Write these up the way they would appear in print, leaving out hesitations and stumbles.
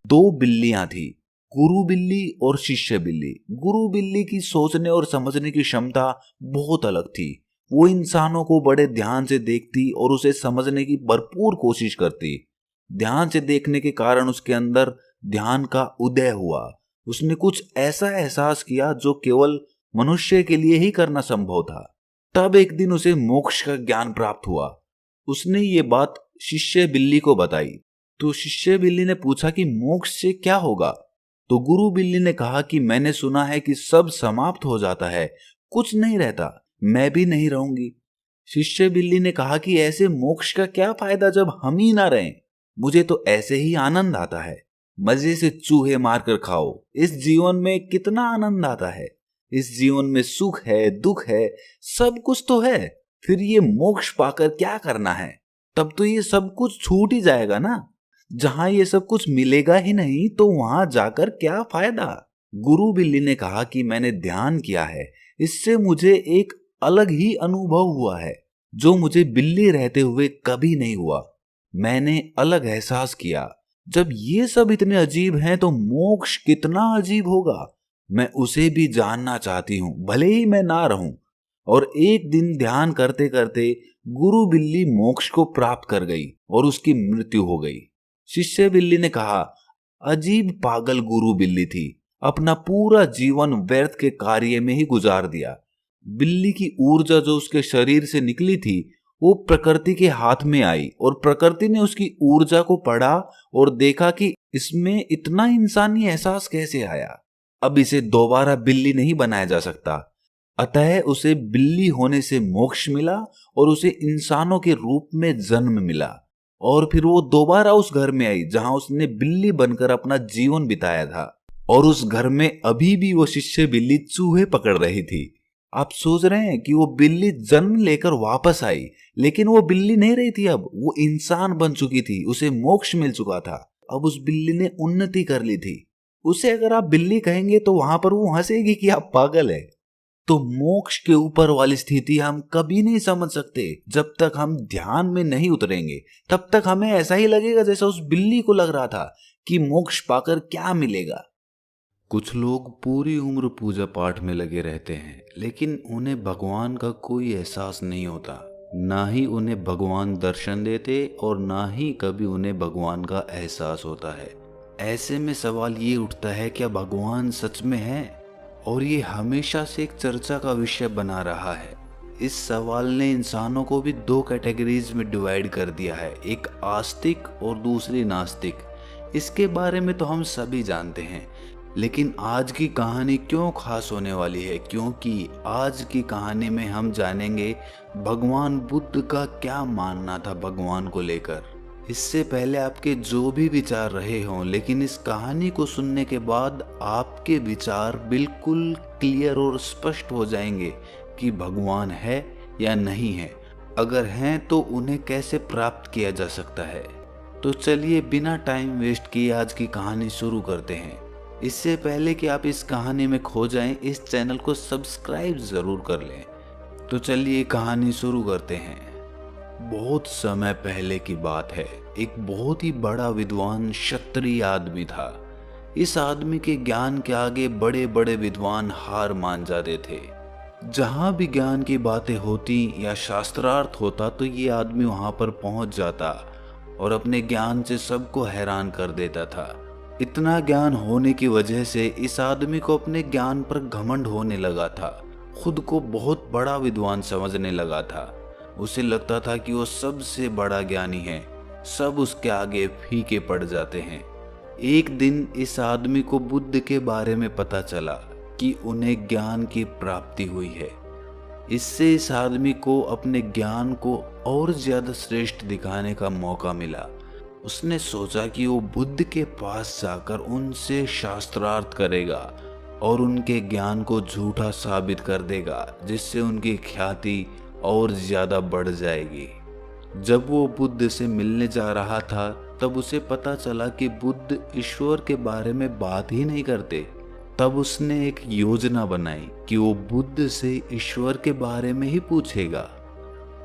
दो बिल्लियां थी, गुरु बिल्ली और शिष्य बिल्ली। गुरु बिल्ली की सोचने और समझने की क्षमता बहुत अलग थी। वो इंसानों को बड़े ध्यान से देखती और उसे समझने की भरपूर कोशिश करती। ध्यान से देखने के कारण उसके अंदर ध्यान का उदय हुआ। उसने कुछ ऐसा एहसास किया जो केवल मनुष्य के लिए ही करना संभव था। तब एक दिन उसे मोक्ष का ज्ञान प्राप्त हुआ। उसने ये बात शिष्य बिल्ली को बताई। तो शिष्य बिल्ली ने पूछा कि मोक्ष से क्या होगा। तो गुरु बिल्ली ने कहा कि मैंने सुना है कि सब समाप्त हो जाता है, कुछ नहीं रहता, मैं भी नहीं रहूंगी। शिष्य बिल्ली ने कहा कि ऐसे मोक्ष का क्या फायदा जब हम ही ना रहें। मुझे तो ऐसे ही आनंद आता है। मजे से चूहे मारकर खाओ, इस जीवन में कितना आनंद आता है। इस जीवन में सुख है, दुख है, सब कुछ तो है। फिर ये मोक्ष पाकर क्या करना है। तब तो ये सब कुछ छूट ही जाएगा ना। जहां ये सब कुछ मिलेगा ही नहीं तो वहां जाकर क्या फायदा। गुरु बिल्ली ने कहा कि मैंने ध्यान किया है, इससे मुझे एक अलग ही अनुभव हुआ है जो मुझे बिल्ली रहते हुए कभी नहीं हुआ। मैंने अलग एहसास किया। जब ये सब इतने अजीब हैं तो मोक्ष कितना अजीब होगा। मैं उसे भी जानना चाहती हूँ, भले ही मैं ना रहूं। और एक दिन ध्यान करते करते गुरु बिल्ली मोक्ष को प्राप्त कर गई और उसकी मृत्यु हो गई। शिष्य बिल्ली ने कहा, अजीब पागल गुरु बिल्ली थी, अपना पूरा जीवन व्यर्थ के कार्य में ही गुजार दिया। बिल्ली की ऊर्जा जो उसके शरीर से निकली थी वो प्रकृति के हाथ में आई और प्रकृति ने उसकी ऊर्जा को पढ़ा और देखा कि इसमें इतना इंसानी एहसास कैसे आया। अब इसे दोबारा बिल्ली नहीं बनाया जा सकता। अतः उसे बिल्ली होने से मोक्ष मिला और उसे इंसानों के रूप में जन्म मिला। और फिर वो दोबारा उस घर में आई जहां उसने बिल्ली बनकर अपना जीवन बिताया था। और उस घर में अभी भी वो शिष्य बिल्ली चूहे पकड़ रही थी। आप सोच रहे हैं कि वो बिल्ली जन्म लेकर वापस आई, लेकिन वो बिल्ली नहीं रही थी, अब वो इंसान बन चुकी थी, उसे मोक्ष मिल चुका था। अब उस बिल्ली ने उन्नति कर ली थी। उसे अगर आप बिल्ली कहेंगे तो वहां पर वो हंसेगी कि आप पागल है। तो मोक्ष के ऊपर वाली स्थिति हम कभी नहीं समझ सकते जब तक हम ध्यान में नहीं उतरेंगे। तब तक हमें ऐसा ही लगेगा जैसा उस बिल्ली को लग रहा था कि मोक्ष पाकर क्या मिलेगा। कुछ लोग पूरी उम्र पूजा पाठ में लगे रहते हैं, लेकिन उन्हें भगवान का कोई एहसास नहीं होता। ना ही उन्हें भगवान दर्शन देते और ना ही कभी उन्हें भगवान का एहसास होता है। ऐसे में सवाल ये उठता है, क्या भगवान सच में है? और ये हमेशा से एक चर्चा का विषय बना रहा है। इस सवाल ने इंसानों को भी दो कैटेगरीज में डिवाइड कर दिया है, एक आस्तिक और दूसरी नास्तिक। इसके बारे में तो हम सभी जानते हैं, लेकिन आज की कहानी क्यों खास होने वाली है, क्योंकि आज की कहानी में हम जानेंगे भगवान बुद्ध का क्या मानना था भगवान को लेकर। इससे पहले आपके जो भी विचार रहे हों, लेकिन इस कहानी को सुनने के बाद आपके विचार बिल्कुल क्लियर और स्पष्ट हो जाएंगे कि भगवान है या नहीं है। अगर हैं तो उन्हें कैसे प्राप्त किया जा सकता है। तो चलिए बिना टाइम वेस्ट किए आज की कहानी शुरू करते हैं। इससे पहले कि आप इस कहानी में खो जाएं, इस चैनल को सब्सक्राइब जरूर कर लें। तो चलिए कहानी शुरू करते हैं। बहुत समय पहले की बात है। एक बहुत ही बड़ा विद्वान क्षत्रिय आदमी था। इस आदमी के ज्ञान के आगे बड़े बड़े विद्वान हार मान जाते थे। जहां भी ज्ञान की बातें होती या शास्त्रार्थ होता तो ये आदमी वहां पर पहुंच जाता और अपने ज्ञान से सबको हैरान कर देता था। इतना ज्ञान होने की वजह से इस आदमी को अपने ज्ञान पर घमंड होने लगा था। खुद को बहुत बड़ा विद्वान समझने लगा था। उसे लगता था कि वो सबसे बड़ा ज्ञानी है, सब उसके आगे फीके पड़ जाते हैं। एक दिन इस आदमी को बुद्ध के बारे में पता चला कि उन्हें ज्ञान की प्राप्ति हुई है। इससे इस आदमी को अपने ज्ञान को और ज्यादा श्रेष्ठ दिखाने का मौका मिला। उसने सोचा कि वो बुद्ध के पास जाकर उनसे शास्त्रार्थ करेगा और उनके ज्ञान को झूठा साबित कर देगा, जिससे उनकी ख्याति और ज्यादा बढ़ जाएगी। जब वो बुद्ध से मिलने जा रहा था तब उसे पता चला कि बुद्ध ईश्वर के बारे में बात ही नहीं करते। तब उसने एक योजना बनाई कि वो बुद्ध से ईश्वर के बारे में ही पूछेगा।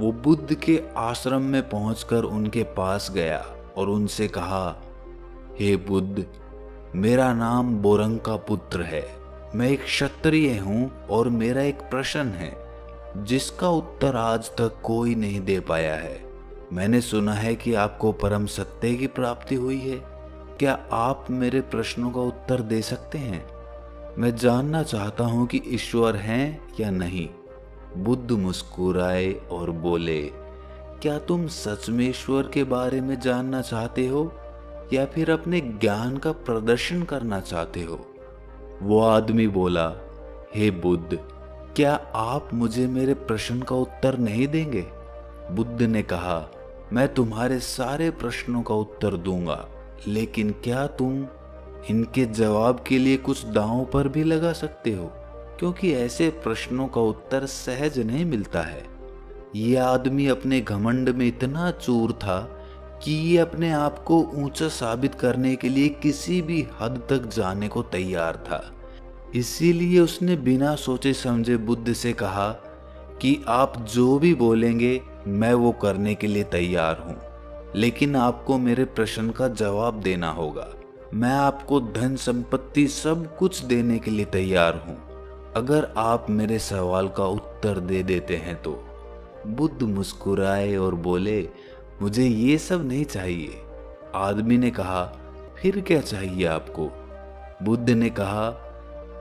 वो बुद्ध के आश्रम में पहुंचकर उनके पास गया और उनसे कहा, हे बुद्ध, मेरा नाम बोरंग का पुत्र है। मैं एक क्षत्रिय हूँ और मेरा एक प्रश्न है जिसका उत्तर आज तक कोई नहीं दे पाया है। मैंने सुना है कि आपको परम सत्य की प्राप्ति हुई है। क्या आप मेरे प्रश्नों का उत्तर दे सकते हैं? मैं जानना चाहता हूं कि ईश्वर हैं या नहीं। बुद्ध मुस्कुराए और बोले, क्या तुम सच में ईश्वर के बारे में जानना चाहते हो या फिर अपने ज्ञान का प्रदर्शन करना चाहते हो? वो आदमी बोला, हे बुद्ध, क्या आप मुझे मेरे प्रश्न का उत्तर नहीं देंगे? बुद्ध ने कहा, मैं तुम्हारे सारे प्रश्नों का उत्तर दूंगा, लेकिन क्या तुम इनके जवाब के लिए कुछ दांव पर भी लगा सकते हो? क्योंकि ऐसे प्रश्नों का उत्तर सहज नहीं मिलता है। ये आदमी अपने घमंड में इतना चूर था कि ये अपने आप को ऊंचा साबित करने के लिए किसी भी हद तक जाने को तैयार था। इसीलिए उसने बिना सोचे समझे बुद्ध से कहा कि आप जो भी बोलेंगे मैं वो करने के लिए तैयार हूँ, लेकिन आपको मेरे प्रश्न का जवाब देना होगा। मैं आपको धन संपत्ति सब कुछ देने के लिए तैयार हूँ, अगर आप मेरे सवाल का उत्तर दे देते हैं तो। बुद्ध मुस्कुराए और बोले, मुझे ये सब नहीं चाहिए। आदमी ने कहा, फिर क्या चाहिए आपको? बुद्ध ने कहा,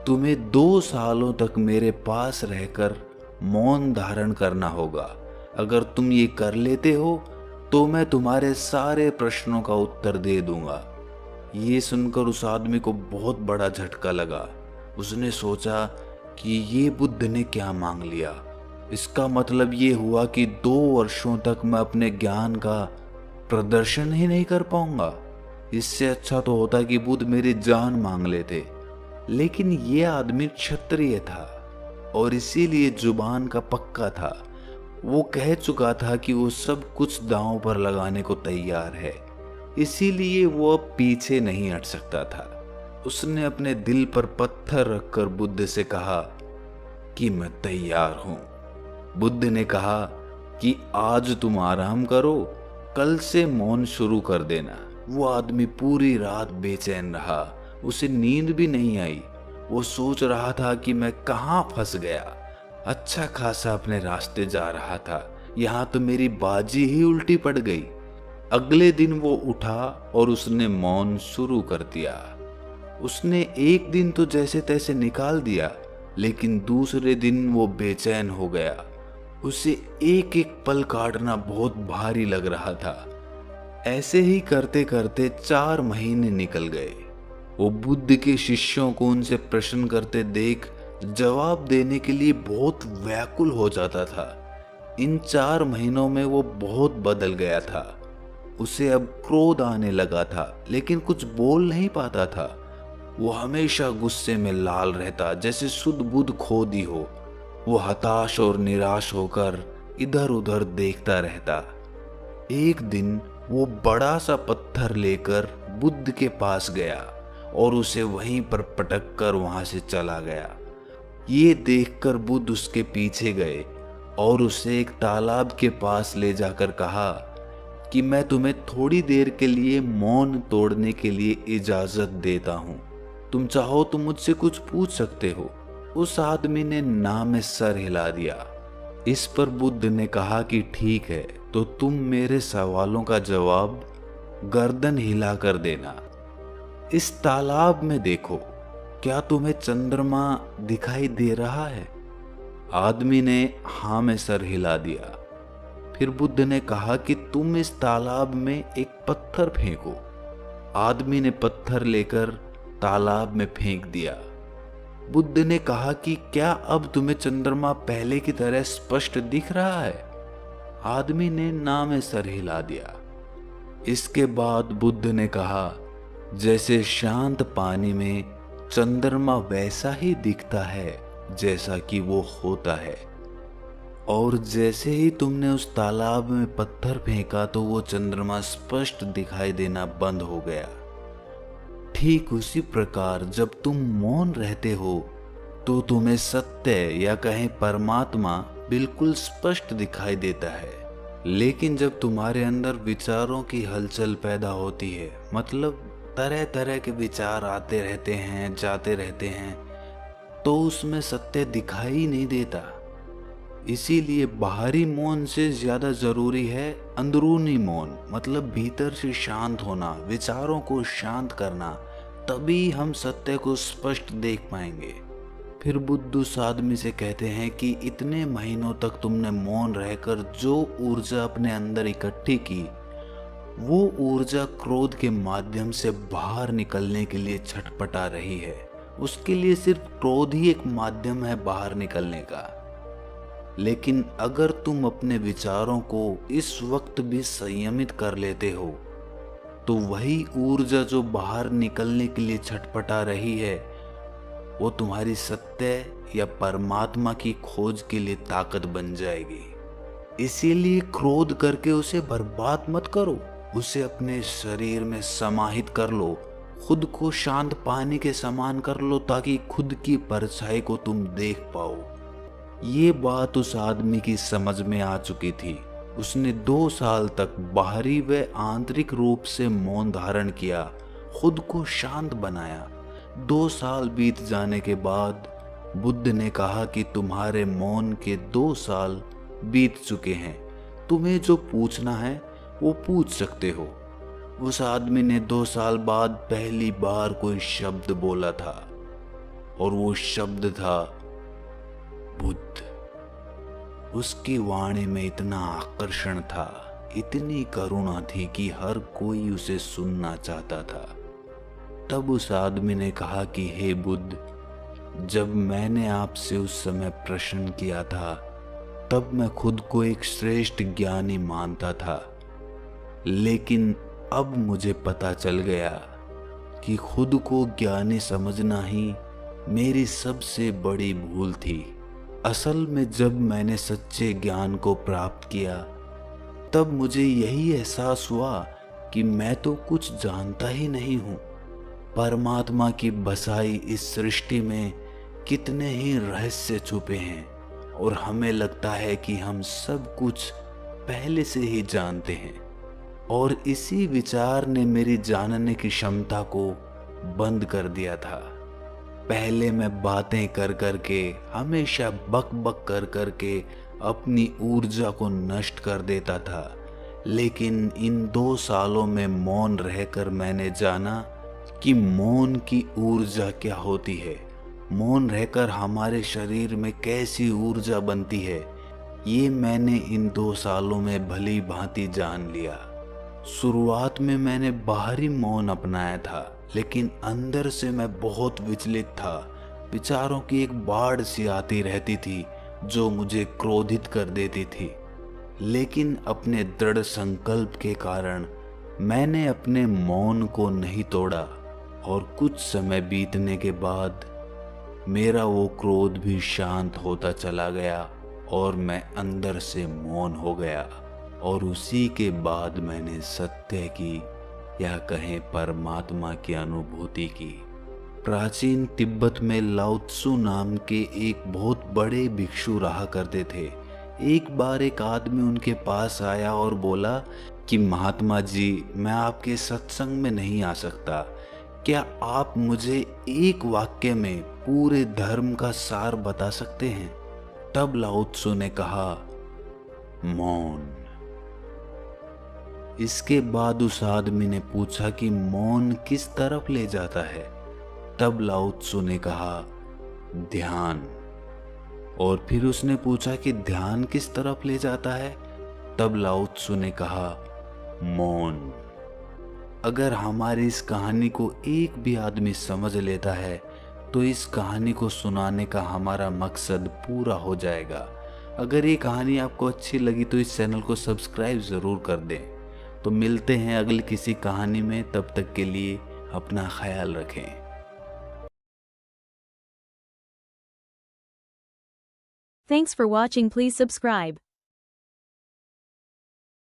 तुम्हें 2 सालों तक मेरे पास रहकर मौन धारण करना होगा। अगर तुम ये कर लेते हो तो मैं तुम्हारे सारे प्रश्नों का उत्तर दे दूंगा। ये सुनकर उस आदमी को बहुत बड़ा झटका लगा। उसने सोचा कि ये बुद्ध ने क्या मांग लिया। इसका मतलब ये हुआ कि 2 वर्षों तक मैं अपने ज्ञान का प्रदर्शन ही नहीं कर पाऊंगा। इससे अच्छा तो होता कि बुद्ध मेरी जान मांग लेते। लेकिन ये आदमी क्षत्रिय था और इसीलिए जुबान का पक्का था। वो कह चुका था कि वो सब कुछ दांव पर लगाने को तैयार है, इसीलिए वो अब पीछे नहीं हट सकता था। उसने अपने दिल पर पत्थर रखकर बुद्ध से कहा कि मैं तैयार हूं। बुद्ध ने कहा कि आज तुम आराम करो, कल से मौन शुरू कर देना। वो आदमी पूरी रात बेचैन रहा, उसे नींद भी नहीं आई। वो सोच रहा था कि मैं कहाँ फंस गया। अच्छा खासा अपने रास्ते जा रहा था, यहाँ तो मेरी बाजी ही उल्टी पड़ गई। अगले दिन वो उठा और उसने मौन शुरू कर दिया। उसने एक दिन तो जैसे तैसे निकाल दिया, लेकिन दूसरे दिन वो बेचैन हो गया। उसे एक एक पल काटना बहुत भारी लग रहा था। ऐसे ही करते करते 4 महीने निकल गए। वो बुद्ध के शिष्यों को उनसे प्रश्न करते देख जवाब देने के लिए बहुत व्याकुल हो जाता था। इन 4 महीनों में वो बहुत बदल गया था। उसे अब क्रोध आने लगा था, लेकिन कुछ बोल नहीं पाता था। वो हमेशा गुस्से में लाल रहता, जैसे शुद्ध बुद्ध खो दी हो। वो हताश और निराश होकर इधर उधर देखता रहता। एक दिन वो बड़ा सा पत्थर लेकर बुद्ध के पास गया और उसे वहीं पर पटक कर वहां से चला गया। ये देखकर बुद्ध उसके पीछे गए और उसे एक तालाब के पास ले जाकर कहा कि मैं तुम्हें थोड़ी देर के लिए मौन तोड़ने के लिए इजाजत देता हूँ। तुम चाहो तो मुझसे कुछ पूछ सकते हो। उस आदमी ने ना में सर हिला दिया। इस पर बुद्ध ने कहा कि ठीक है, तो तुम मेरे सवालों का जवाब गर्दन हिला कर देना। इस तालाब में देखो, क्या तुम्हें चंद्रमा दिखाई दे रहा है? आदमी ने हाँ में सर हिला दिया। फिर बुद्ध ने कहा कि तुम इस तालाब में एक पत्थर फेंको। आदमी ने पत्थर लेकर तालाब में फेंक दिया। बुद्ध ने कहा कि क्या अब तुम्हें चंद्रमा पहले की तरह स्पष्ट दिख रहा है? आदमी ने ना में सर हिला दिया। इसके बाद बुद्ध ने कहा, जैसे शांत पानी में चंद्रमा वैसा ही दिखता है जैसा कि वो होता है, और जैसे ही तुमने उस तालाब में पत्थर फेंका तो वो चंद्रमा स्पष्ट दिखाई देना बंद हो गया। ठीक उसी प्रकार जब तुम मौन रहते हो तो तुम्हें सत्य या कहें परमात्मा बिल्कुल स्पष्ट दिखाई देता है। लेकिन जब तुम्हारे अंदर विचारों की हलचल पैदा होती है, मतलब तरह तरह के विचार आते रहते हैं, जाते रहते हैं, तो उसमें सत्य दिखाई नहीं देता। इसीलिए बाहरी मौन से ज्यादा जरूरी है अंदरूनी मौन, मतलब भीतर से शांत होना, विचारों को शांत करना। तभी हम सत्य को स्पष्ट देख पाएंगे। फिर बुद्ध उस आदमी से कहते हैं कि इतने महीनों तक तुमने मौन रहकर जो ऊर्जा अपने अंदर इकट्ठी की, वो ऊर्जा क्रोध के माध्यम से बाहर निकलने के लिए छटपटा रही है। उसके लिए सिर्फ क्रोध ही एक माध्यम है बाहर निकलने का। लेकिन अगर तुम अपने विचारों को इस वक्त भी संयमित कर लेते हो, तो वही ऊर्जा जो बाहर निकलने के लिए छटपटा रही है, वो तुम्हारी सत्य या परमात्मा की खोज के लिए ताकत बन जाएगी। इसीलिए क्रोध करके उसे बर्बाद मत करो, उसे अपने शरीर में समाहित कर लो, खुद को शांत पानी के समान कर लो, ताकि खुद की परछाई को तुम देख पाओ। ये बात उस आदमी की समझ में आ चुकी थी। उसने 2 साल तक बाहरी व आंतरिक रूप से मौन धारण किया, खुद को शांत बनाया। 2 साल बीत जाने के बाद बुद्ध ने कहा कि तुम्हारे मौन के 2 साल बीत चुके हैं, तुम्हें जो पूछना है वो पूछ सकते हो। उस आदमी ने 2 साल बाद पहली बार कोई शब्द बोला था, और वो शब्द था बुद्ध। उसकी वाणी में इतना आकर्षण था, इतनी करुणा थी कि हर कोई उसे सुनना चाहता था। तब उस आदमी ने कहा कि हे बुद्ध, जब मैंने आपसे उस समय प्रश्न किया था, तब मैं खुद को एक श्रेष्ठ ज्ञानी मानता था, लेकिन अब मुझे पता चल गया कि खुद को ज्ञानी समझना ही मेरी सबसे बड़ी भूल थी। असल में जब मैंने सच्चे ज्ञान को प्राप्त किया, तब मुझे यही एहसास हुआ कि मैं तो कुछ जानता ही नहीं हूँ। परमात्मा की बसाई इस सृष्टि में कितने ही रहस्य छुपे हैं, और हमें लगता है कि हम सब कुछ पहले से ही जानते हैं। और इसी विचार ने मेरी जानने की क्षमता को बंद कर दिया था। पहले मैं बातें कर कर के, हमेशा बक बक कर कर के अपनी ऊर्जा को नष्ट कर देता था। लेकिन इन 2 सालों में मौन रहकर मैंने जाना कि मौन की ऊर्जा क्या होती है, मौन रहकर हमारे शरीर में कैसी ऊर्जा बनती है। ये मैंने इन 2 सालों में भली भांति जान लिया। शुरुआत में मैंने बाहरी मौन अपनाया था, लेकिन अंदर से मैं बहुत विचलित था। विचारों की एक बाढ़ सी आती रहती थी जो मुझे क्रोधित कर देती थी। लेकिन अपने दृढ़ संकल्प के कारण मैंने अपने मौन को नहीं तोड़ा, और कुछ समय बीतने के बाद मेरा वो क्रोध भी शांत होता चला गया और मैं अंदर से मौन हो गया। और उसी के बाद मैंने सत्य की, या कहें परमात्मा की अनुभूति की। प्राचीन तिब्बत में लाओ त्सु नाम के एक बहुत बड़े भिक्षु रहा करते थे। एक बार एक आदमी उनके पास आया और बोला कि महात्मा जी, मैं आपके सत्संग में नहीं आ सकता, क्या आप मुझे एक वाक्य में पूरे धर्म का सार बता सकते हैं? तब लाओ त्सु ने कहा, मौन। इसके बाद उस आदमी ने पूछा कि मौन किस तरफ ले जाता है? तब लाओ त्सु ने कहा, ध्यान। और फिर उसने पूछा कि ध्यान किस तरफ ले जाता है? तब लाओ त्सु ने कहा, मौन। अगर हमारी इस कहानी को एक भी आदमी समझ लेता है, तो इस कहानी को सुनाने का हमारा मकसद पूरा हो जाएगा। अगर ये कहानी आपको अच्छी लगी तो इस चैनल को सब्सक्राइब ज़रूर कर दें। तो मिलते हैं अगली किसी कहानी में, तब तक के लिए अपना ख्याल रखें। Thanks for watching. Please subscribe.